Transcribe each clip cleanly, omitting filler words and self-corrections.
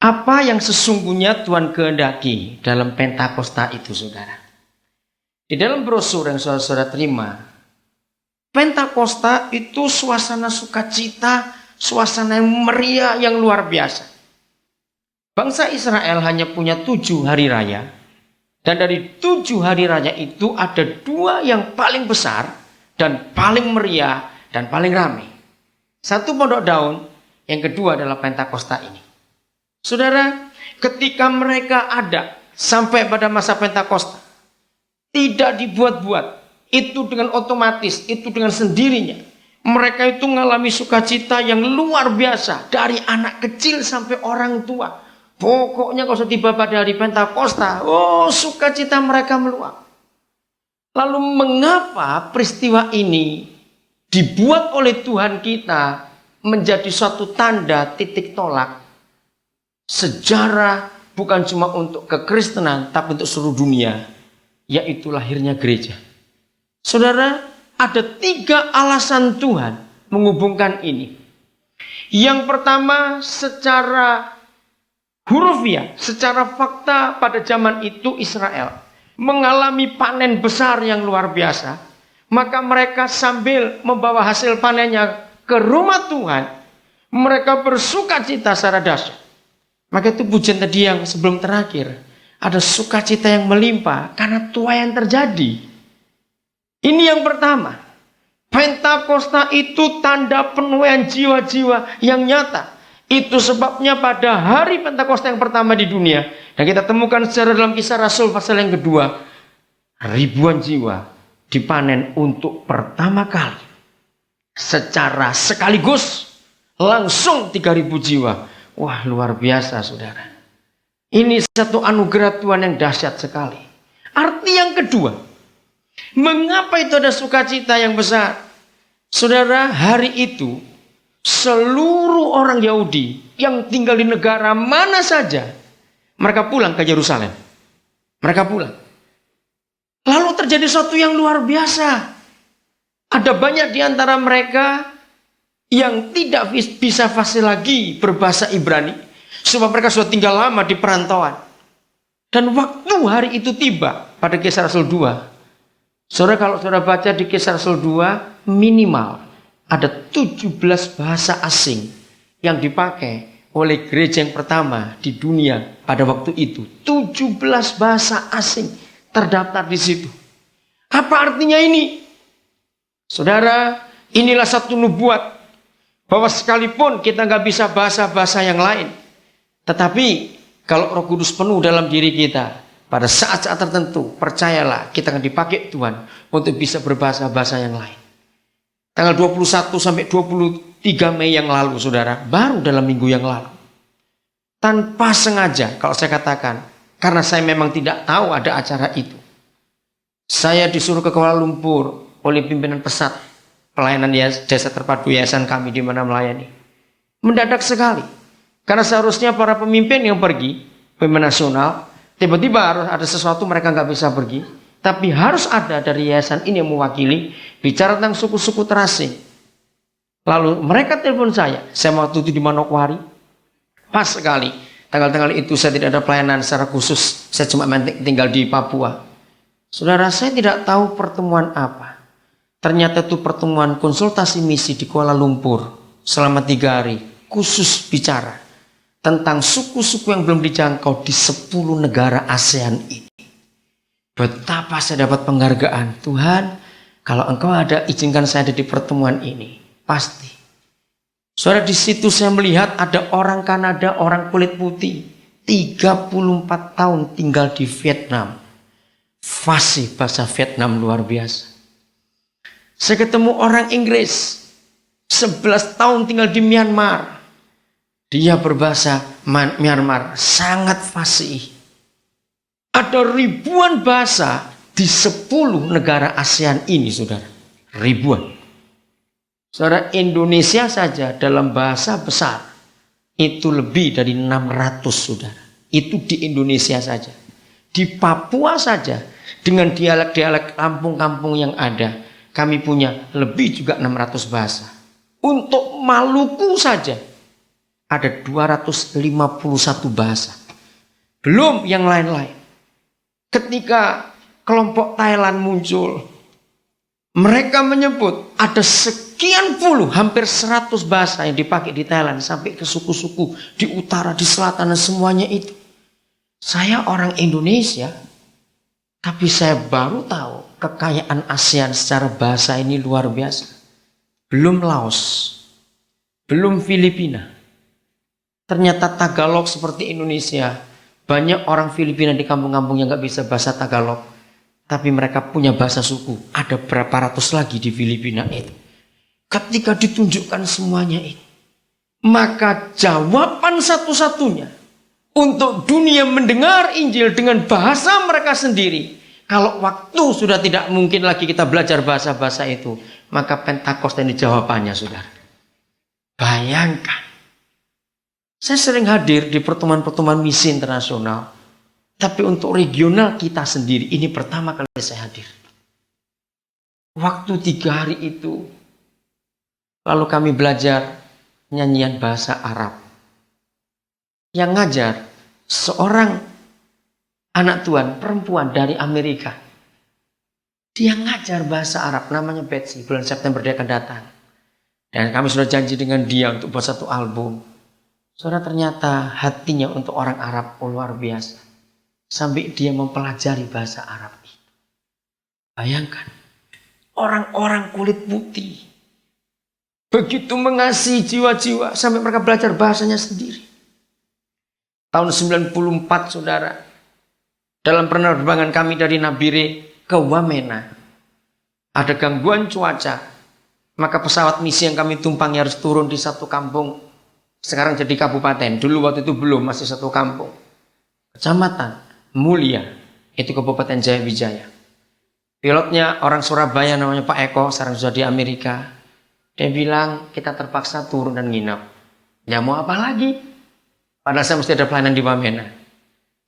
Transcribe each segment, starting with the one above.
Apa yang sesungguhnya Tuhan kehendaki dalam Pentakosta itu, saudara? Di dalam brosur yang saudara terima, Pentakosta itu suasana sukacita, suasana yang meriah, yang luar biasa. Bangsa Israel hanya punya 7 hari raya. Dan dari 7 hari raya itu ada 2 yang paling besar dan paling meriah dan paling ramai. Satu pondok daun, yang kedua adalah Pentakosta ini. Saudara, ketika mereka ada sampai pada masa Pentakosta, tidak dibuat-buat, itu dengan otomatis, itu dengan sendirinya. Mereka itu mengalami sukacita yang luar biasa, dari anak kecil sampai orang tua. Pokoknya kalau tiba pada hari Pentakosta, sukacita mereka meluap. Lalu mengapa peristiwa ini dibuat oleh Tuhan kita menjadi suatu tanda titik tolak sejarah, bukan cuma untuk kekristenan tapi untuk seluruh dunia, yaitu lahirnya gereja. Saudara, ada 3 alasan Tuhan menghubungkan ini. Yang pertama, secara hurufiah, secara fakta pada zaman itu Israel mengalami panen besar yang luar biasa. Maka mereka sambil membawa hasil panennya ke rumah Tuhan, mereka bersukacita secara dahsyat. Maka itu pujian tadi yang sebelum terakhir, ada sukacita yang melimpah karena tuai yang terjadi. Ini yang pertama. Pentakosta itu tanda penuaian jiwa-jiwa yang nyata. Itu sebabnya pada hari Pentakosta yang pertama di dunia, dan kita temukan secara dalam Kisah Rasul pasal yang kedua, ribuan jiwa dipanen untuk pertama kali secara sekaligus, langsung 3.000 jiwa. Wah, luar biasa, saudara. Ini satu anugerah Tuhan yang dahsyat sekali. Arti yang kedua, mengapa itu ada sukacita yang besar? Saudara, hari itu seluruh orang Yahudi yang tinggal di negara mana saja, mereka pulang ke Yerusalem. Mereka pulang. Lalu terjadi sesuatu yang luar biasa. Ada banyak di antara mereka yang tidak bisa fasih lagi berbahasa Ibrani, sebab mereka sudah tinggal lama di perantauan. Dan waktu hari itu tiba pada Kisah Rasul 2. Saudara, kalau saudara baca di Kisah Rasul 2, minimal ada 17 bahasa asing yang dipakai oleh gereja yang pertama di dunia pada waktu itu. 17 bahasa asing terdaftar di situ. Apa artinya ini? Saudara, inilah satu nubuat bahwa sekalipun kita nggak bisa bahasa-bahasa yang lain, tetapi kalau Roh Kudus penuh dalam diri kita, pada saat-saat tertentu, percayalah kita akan dipakai Tuhan untuk bisa berbahasa-bahasa yang lain. Tanggal 21 sampai 23 Mei yang lalu, saudara, baru dalam minggu yang lalu, tanpa sengaja, kalau saya katakan, karena saya memang tidak tahu ada acara itu, saya disuruh ke Kuala Lumpur oleh pimpinan pesat pelayanan desa terpadu yayasan kami di mana melayani. Mendadak sekali, karena seharusnya para pemimpin yang pergi, pemimpin nasional, tiba-tiba harus ada sesuatu mereka nggak bisa pergi, tapi harus ada dari yayasan ini yang mewakili bicara tentang suku-suku terasing. Lalu mereka telepon saya waktu itu di Manokwari. Pas sekali, tanggal-tanggal itu saya tidak ada pelayanan secara khusus, saya cuma tinggal di Papua. Saudara, saya tidak tahu pertemuan apa. Ternyata itu pertemuan konsultasi misi di Kuala Lumpur selama 3 hari, khusus bicara tentang suku-suku yang belum dijangkau di 10 negara ASEAN ini. Betapa saya dapat penghargaan. Tuhan, kalau Engkau ada, izinkan saya ada di pertemuan ini. Pasti. Saudara, di situ saya melihat ada orang Kanada, orang kulit putih, 34 tahun tinggal di Vietnam. Fasih bahasa Vietnam luar biasa. Saya ketemu orang Inggris, 11 tahun tinggal di Myanmar. Dia berbahasa Myanmar, sangat fasih. Ada ribuan bahasa di 10 negara ASEAN ini, saudara. Ribuan. Saudara, Indonesia saja dalam bahasa besar, itu lebih dari 600, saudara. Itu di Indonesia saja. Di Papua saja, dengan dialek-dialek kampung-kampung yang ada, kami punya lebih juga 600 bahasa. Untuk Maluku saja ada 251 bahasa. Belum yang lain-lain. Ketika kelompok Thailand muncul, mereka menyebut ada sekian puluh, hampir 100 bahasa yang dipakai di Thailand. Sampai ke suku-suku di utara, di selatan, dan semuanya itu. Saya orang Indonesia, tapi saya baru tahu kekayaan ASEAN secara bahasa ini luar biasa. Belum Laos, belum Filipina. Ternyata Tagalog seperti Indonesia. Banyak orang Filipina di kampung-kampung yang gak bisa bahasa Tagalog. Tapi mereka punya bahasa suku. Ada berapa ratus lagi di Filipina itu. Ketika ditunjukkan semuanya itu, maka jawaban satu-satunya untuk dunia mendengar Injil dengan bahasa mereka sendiri. Kalau waktu sudah tidak mungkin lagi kita belajar bahasa-bahasa itu, maka Pentakosta ini jawabannya, saudara. Bayangkan. Saya sering hadir di pertemuan-pertemuan misi internasional. Tapi untuk regional kita sendiri, ini pertama kali saya hadir. Waktu 3 hari itu, lalu kami belajar nyanyian bahasa Arab. Yang ngajar seorang anak Tuhan, perempuan dari Amerika. Dia ngajar bahasa Arab, namanya Betsy. Bulan September dia akan datang. Dan kami sudah janji dengan dia untuk buat satu album. Saudara, ternyata hatinya untuk orang Arab luar biasa. Sampai dia mempelajari bahasa Arab itu. Bayangkan, orang-orang kulit putih begitu mengasihi jiwa-jiwa sampai mereka belajar bahasanya sendiri. Tahun 94, saudara, dalam penerbangan kami dari Nabire ke Wamena, ada gangguan cuaca. Maka pesawat misi yang kami tumpangi harus turun di satu kampung. Sekarang jadi kabupaten. Dulu waktu itu belum, masih satu kampung. Kecamatan Mulia, itu Kabupaten Jayawijaya. Pilotnya orang Surabaya namanya Pak Eko, sekarang sudah di Amerika. Dia bilang kita terpaksa turun dan nginap. Ya mau apa lagi? Padahal saya mesti ada pelayanan di Wamena.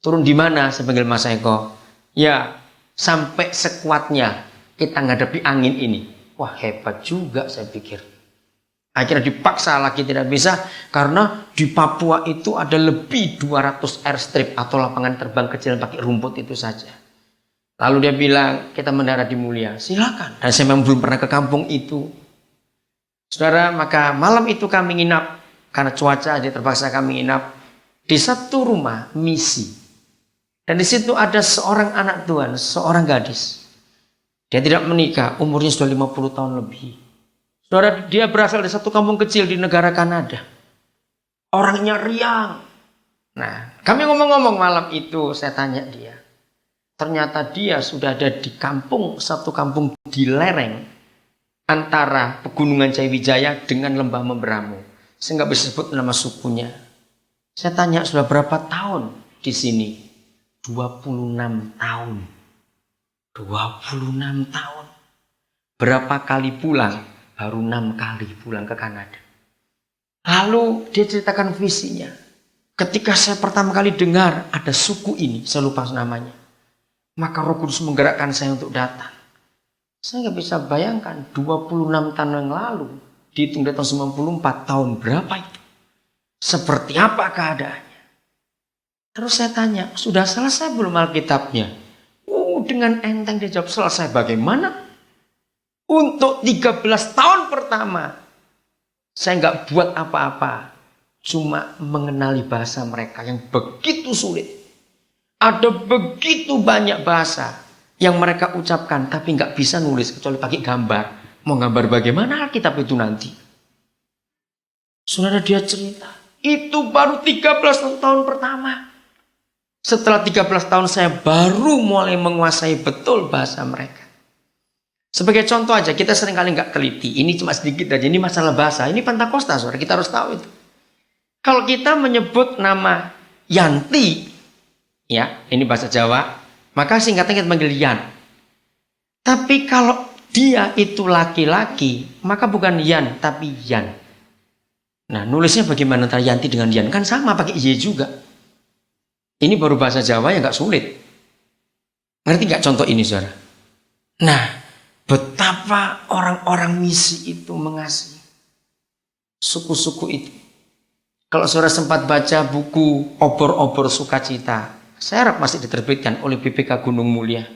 Turun di mana? Saya panggil Mas Eko. Ya, sampai sekuatnya kita menghadapi angin ini. Wah, hebat juga saya pikir. Akhirnya dipaksa lagi tidak bisa karena di Papua itu ada lebih 200 airstrip atau lapangan terbang kecil pakai rumput itu saja. Lalu dia bilang kita mendarat di Mulia, silakan. Dan saya memang belum pernah ke kampung itu. Saudara, maka malam itu kami nginap karena cuaca jadi terpaksa kami nginap di satu rumah misi. Dan di situ ada seorang anak Tuhan, seorang gadis. Dia tidak menikah, umurnya sudah 50 tahun lebih. Saudara, dia berasal dari satu kampung kecil di negara Kanada. Orangnya riang. Nah, kami ngomong-ngomong malam itu, saya tanya dia. Ternyata dia sudah ada di kampung, satu kampung di lereng antara Pegunungan Jayawijaya dengan Lembah Memberamu. Saya nggak bisa sebut nama sukunya. Saya tanya, sudah berapa tahun di sini? 26 tahun. 26 tahun. Berapa kali pulang? Baru 6 kali pulang ke Kanada. Lalu dia ceritakan visinya. Ketika saya pertama kali dengar ada suku ini, saya lupa namanya. Maka Roh Kudus menggerakkan saya untuk datang. Saya nggak bisa bayangkan 26 tahun yang lalu, dihitung dari tahun 94, tahun berapa itu? Seperti apa keadaannya? Terus saya tanya, sudah selesai belum Alkitabnya? Dengan enteng dia jawab, selesai. Bagaimana? Untuk 13 tahun pertama, saya nggak buat apa-apa. Cuma mengenali bahasa mereka yang begitu sulit. Ada begitu banyak bahasa yang mereka ucapkan, tapi nggak bisa nulis kecuali pakai gambar. Mau gambar bagaimana Alkitab itu nanti? Saudara, dia cerita, itu baru 13 tahun pertama. Setelah 13 tahun saya baru mulai menguasai betul bahasa mereka. Sebagai contoh aja, kita seringkali nggak teliti. Ini cuma sedikit aja, ini masalah bahasa. Ini Pentakosta, saudara, kita harus tahu itu. Kalau kita menyebut nama Yanti, ya, ini bahasa Jawa, maka singkatnya kita panggil Yan. Tapi kalau dia itu laki-laki, maka bukan Yan, tapi Yan. Nah, nulisnya bagaimana antara Yanti dengan Yan? Kan sama, pakai Y juga. Ini baru bahasa Jawa yang nggak sulit. Ngerti nggak contoh ini, saudara? Nah, betapa orang-orang misi itu mengasihi suku-suku itu. Kalau saudara sempat baca buku Obor-obor Sukacita, saya harap masih diterbitkan oleh BPK Gunung Mulia.